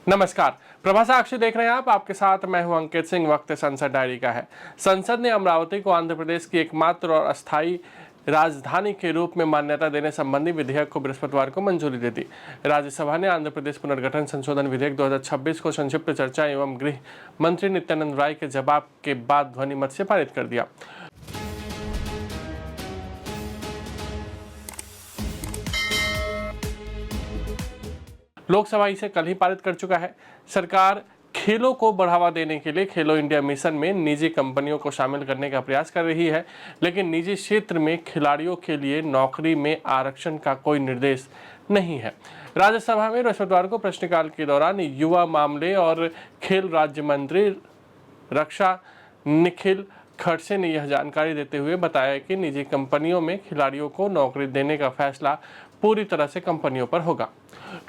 नमस्कार, प्रभा साक्षी देख रहे हैं आप। आपके साथ मैं हूं अंकित सिंह। वक्त संसद डायरी का है। संसद ने अमरावती को आंध्र प्रदेश की एकमात्र और अस्थायी राजधानी के रूप में मान्यता देने संबंधी विधेयक को बृहस्पतिवार को मंजूरी दे दी। राज्यसभा ने आंध्र प्रदेश पुनर्गठन संशोधन विधेयक 2026 को संक्षिप्त चर्चा एवं गृह मंत्री नित्यानंद राय के जवाब के बाद ध्वनिमत से पारित कर दिया। लोकसभा इसे कल ही पारित कर चुका है। सरकार खेलों को बढ़ावा देने के लिए खेलो इंडिया मिशन में निजी कंपनियों को शामिल करने का प्रयास कर रही है, लेकिन निजी क्षेत्र में खिलाड़ियों के लिए नौकरी में आरक्षण का कोई निर्देश नहीं है। राज्यसभा में बृहस्पतिवार को प्रश्नकाल के दौरान युवा मामले और खेल राज्य मंत्री रक्षा निखिल खड़से ने यह जानकारी देते हुए बताया कि निजी कंपनियों में खिलाड़ियों को नौकरी देने का फैसला पूरी तरह से कंपनियों पर होगा।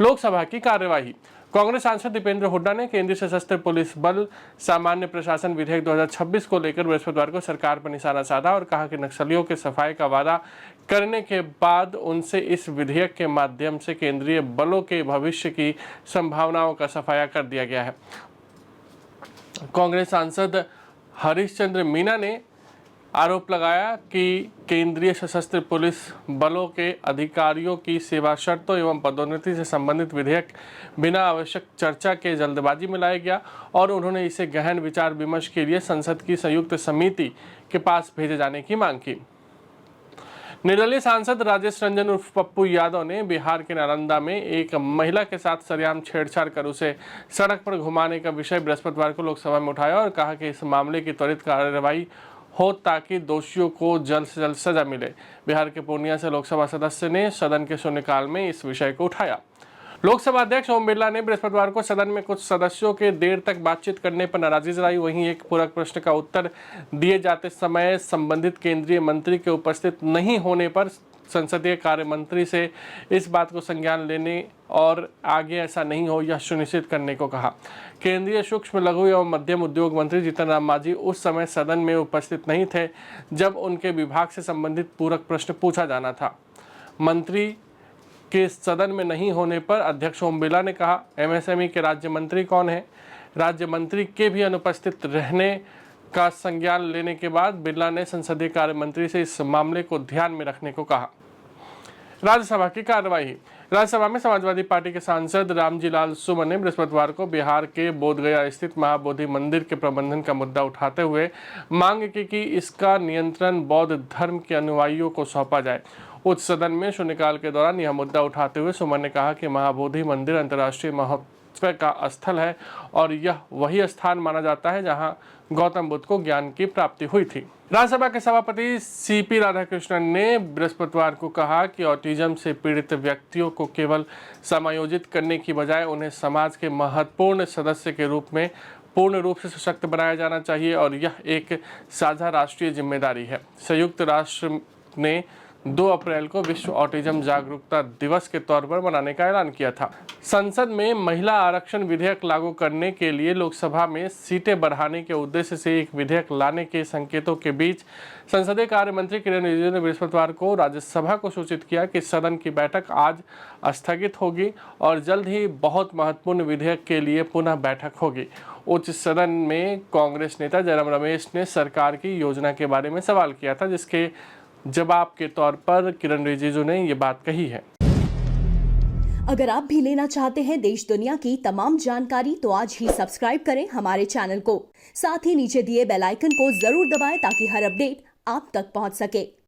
लोकसभा की कार्यवाही। कांग्रेस सांसद दीपेंद्र हुड्डा ने केंद्रीय सशस्त्र पुलिस बल सामान्य प्रशासन विधेयक 2026 को लेकर बृहस्पतिवार को सरकार पर निशाना साधा और कहा कि नक्सलियों के सफाई का वादा करने के बाद उनसे इस विधेयक के माध्यम से केंद्रीय बलों के भविष्य की संभावनाओं का सफाया कर दिया गया है। कांग्रेस सांसद हरीशचंद्र मीना ने आरोप लगाया कि केंद्रीय सशस्त्र पुलिस बलों के अधिकारियों की सेवा शर्तों एवं पदोन्नति से संबंधित विधेयक बिना आवश्यक चर्चा के जल्दबाजी में लाया गया और उन्होंने इसे गहन विचार विमर्श के लिए संसद की संयुक्त समिति के पास भेजे जाने की मांग की। निर्दलीय सांसद राजेश रंजन उर्फ पप्पू यादव ने बिहार के नालंदा में एक महिला के साथ सरेआम छेड़छाड़ कर उसे सड़क पर घुमाने का विषय बृहस्पतिवार को लोकसभा में उठाया और कहा कि इस मामले की त्वरित कार्रवाई हो ताकि दोषियों को जल्द से जल्द सजा मिले। बिहार के पूर्णिया से लोकसभा सदस्य ने सदन के शून्यकाल में इस विषय को उठाया। लोकसभा अध्यक्ष ओम बिरला ने बृहस्पतिवार को सदन में कुछ सदस्यों के देर तक बातचीत करने पर नाराजगी जताई। वहीं एक पूरक प्रश्न का उत्तर दिए जाते समय संबंधित केंद्रीय मंत्री के उपस्थित नहीं होने पर संसदीय कार्य मंत्री से इस बात को संज्ञान लेने और आगे ऐसा नहीं हो यह सुनिश्चित करने को कहा। केंद्रीय सूक्ष्म लघु एवं मध्यम उद्योग मंत्री जीतन राम मांझी उस समय सदन में उपस्थित नहीं थे जब उनके विभाग से संबंधित पूरक प्रश्न पूछा जाना था। मंत्री के सदन में नहीं होने पर अध्यक्ष ओम बिरला ने कहा, एमएसएमई के राज्य मंत्री कौन है? राज्य मंत्री के भी अनुपस्थित रहने का संज्ञान लेने के बाद बिरला ने संसदीय कार्य मंत्री से इस मामले को ध्यान में रखने को कहा। राज्यसभा की कार्यवाही। राज्यसभा में समाजवादी पार्टी के सांसद रामजी लाल सुमन ने बृहस्पतिवार को बिहार के बोधगया स्थित महाबोधि मंदिर के प्रबंधन का मुद्दा उठाते हुए मांग की कि इसका नियंत्रण बौद्ध धर्म के अनुयायियों को सौंपा जाए। उच्च सदन में शून्यकाल के दौरान यह मुद्दा उठाते हुए सुमन ने कहा कि महाबोधि मंदिर अंतर्राष्ट्रीय महत्व का स्थल है और यह वही स्थान माना जाता है जहां गौतम बुद्ध को ज्ञान की प्राप्ति हुई थी। राज्यसभा के सभापति सीपी राधाकृष्णन ने बृहस्पतिवार को कहा कि ऑटिज्म से पीड़ित व्यक्तियों को केवल समायोजित करने की बजाय उन्हें समाज के महत्वपूर्ण सदस्य के रूप में पूर्ण रूप से सशक्त बनाया जाना चाहिए और यह एक साझा राष्ट्रीय जिम्मेदारी है। संयुक्त राष्ट्र ने 2 अप्रैल को विश्व ऑटिज्म जागरूकता दिवस के तौर पर मनाने का ऐलान किया था। संसद में महिला आरक्षण विधेयक लागू करने के लिए लोकसभा में सीटें बढ़ाने के उद्देश्य से एक विधेयक लाने के संकेतों के बीच संसदीय कार्य मंत्री किरेन रिजिजू ने बृहस्पतिवार को राज्यसभा को सूचित किया कि सदन की बैठक आज स्थगित होगी और जल्द ही बहुत महत्वपूर्ण विधेयक के लिए पुनः बैठक होगी। उच्च सदन में कांग्रेस नेता जयराम रमेश ने सरकार की योजना के बारे में सवाल किया था, जिसके जवाब के तौर पर किरेन रिजिजू ने ये बात कही है। अगर आप भी लेना चाहते हैं देश दुनिया की तमाम जानकारी तो आज ही सब्सक्राइब करें हमारे चैनल को। साथ ही नीचे दिए बेल आइकन को जरूर दबाएं ताकि हर अपडेट आप तक पहुंच सके।